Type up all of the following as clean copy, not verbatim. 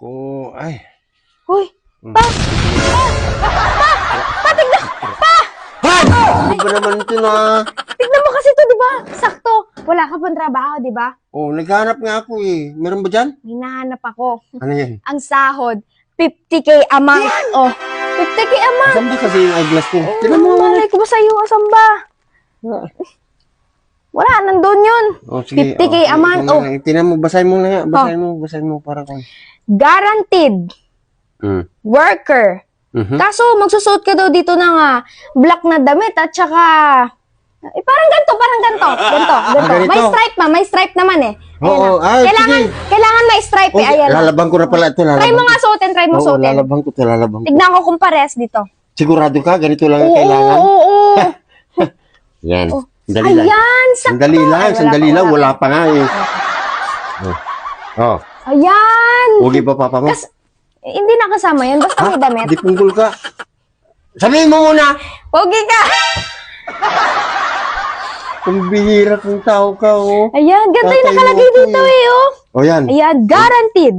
Naku, ay. Uy, pa! Tignan! Hay! Ano ba naman ito na? Tignan mo kasi ito, di ba? Sakto. Wala ka pang trabaho, di ba? Oh, naghanap nga ako eh. Meron ba dyan? May nahanap ako. Ano yan? Ang sahod, 50K a month. Oh, 50K a month. Saan ba kasi yung eyeglass ko? Tignan mo. Malay ko ba sa'yo? Asan ba? Wala, nandun yun. Oh, sige. 50K a month. ito Oh, na. Tingnan mo, basahin mo na nga. Basahin mo para kung... guaranteed worker. Kaso, magsusuot ka daw dito ng black na damit at saka... parang ganito. Ganito. May stripe naman eh. Oo, ay, sige. Kailangan may stripe eh. Ayan. Lalabang ko na pala ito. Try mo nga suotin, Oo, lalabang ko. Tignan ko kung pares dito. Sigurado ka? Ganito lang ang kailangan? Oo. Yan. Sandali lang. Ayan, sakto. Sandali lang. Wala pa nga eh. Oh. Ayan. Huwag pa papa mo. Hindi nakasama yun, basta may damit. Di punggol ka. Sabihin mo muna. Pogi ka. Kung bihira kong tao ka, oh. Ayan, ganda yung Tatay nakalagay mo ko dito eh. oh. O yan. Ayan, guaranteed.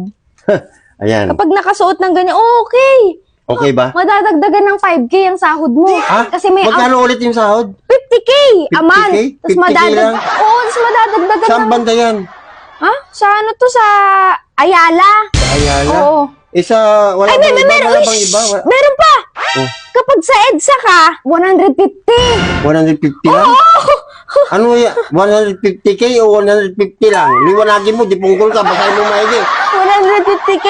Ayan. Kapag nakasuot ng ganyan, okay. Okay ba? Madadagdagan ng 5K ang sahod mo. Ha? Kasi may Magkano ulit yung sahod? 50K a month. 50K? 50K lang? Tapos madadagdagan Saan ng... banda yan? Ha? Sa ano to? Sa Ayala. Ayala? Oo. Isa, wala Ay, bang iba? meron. Wala bang iba? Meron pa. Oh. Kapag sa EDSA ka, 150. 150 lang? Ano yan? 150K o 150 lang? Liwanagin mo, di punggol ka, basahin mo maigi. 150K.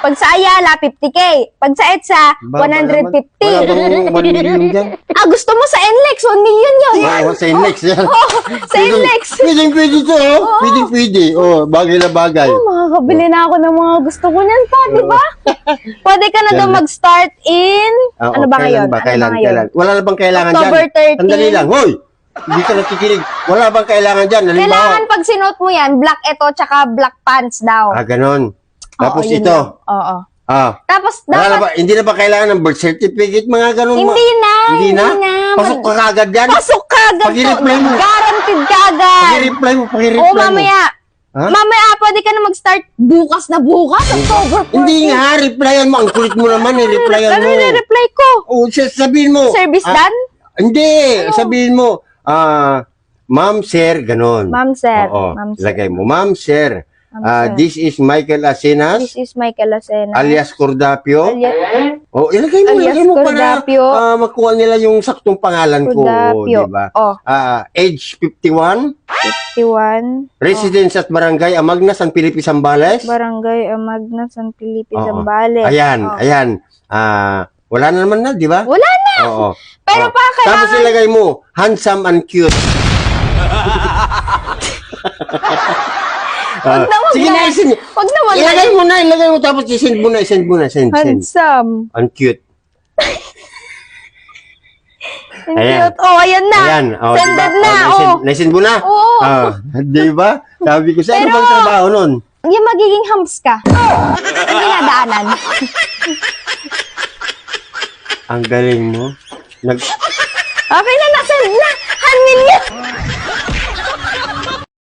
Pag sa Ayala, 50K. Pag sa EDSA, Wala 150. bang 1 million dyan? Gusto mo sa NLEX, 1 million yun. Oo, sa index yan. Sa NLEX. Pwede to, oh. Pwede. Oh, bagay na bagay. Makakabili na ako ng mga gusto ko niyan pa, di ba? Pwede ka na daw mag-start in... Oo, ano ba ngayon? Kailan? Wala na bang kailangan October dyan? 13. Sandali lang, hoy! Hindi ka nakikinig. Wala bang kailangan dyan? Halimbawa. Kailangan pag sinuot mo yan, black ito, tsaka black pants daw. Ganon. Tapos Oo, yun ito. lang. Oo. Wala Tapos na dapat... ba, hindi na ba kailangan ng birth certificate? Mga ganon. Hindi na. Pasok ka kagad yan? Pasok ka agad to. Pag-i-reply mo. Guaranteed ka agad. Pag-i-reply mo. Oo, mamaya. Ha? Mamaya, pwede ka na mag-start bukas na bukas. October 14. Hindi nga, replyan mo. Ang kulit mo naman, replyan Ano mo. reply ko? Oo, sabihin mo. Service done? Hindi, sabihin mo. Ma'am, sir, ganon. Ma'am, sir. Oo, Ma'am, sir. lagay mo. Ma'am, sir. Ma'am, sir. This is Michael Acenas, This is Michael Acena. alias Cordapio. Oh, ilagay mo Alias para Cordapio. makuha nila yung saktong pangalan ko, Cordapio. di ba? Oh. Age 51, 51. residence at barangay Amagna, San Felipe, Zambales. Barangay Amagna, San Felipe, Oo. Zambales. Ayan, Oh. ayan. Wala na naman na, di ba? Wala na. Oo. Pero pa Tapos kailangan... ilagay mo, handsome and cute. Wag na, wag Sige na. na, isin. Wag na, wag na. Ilagay mo, tapos isend mo na, send. Handsome. Ang cute. And Ayan. cute. Oh, ayan na. Ayan. Oh, Sended diba? na. Oh. Naisend mo na? Oo. Di ba? Sabi ko, saan Pero- bang trabaho nun? Yung magiging humps ka. Yung dinadaanan. Ang galing mo. Okay na, nasend na. 1 million.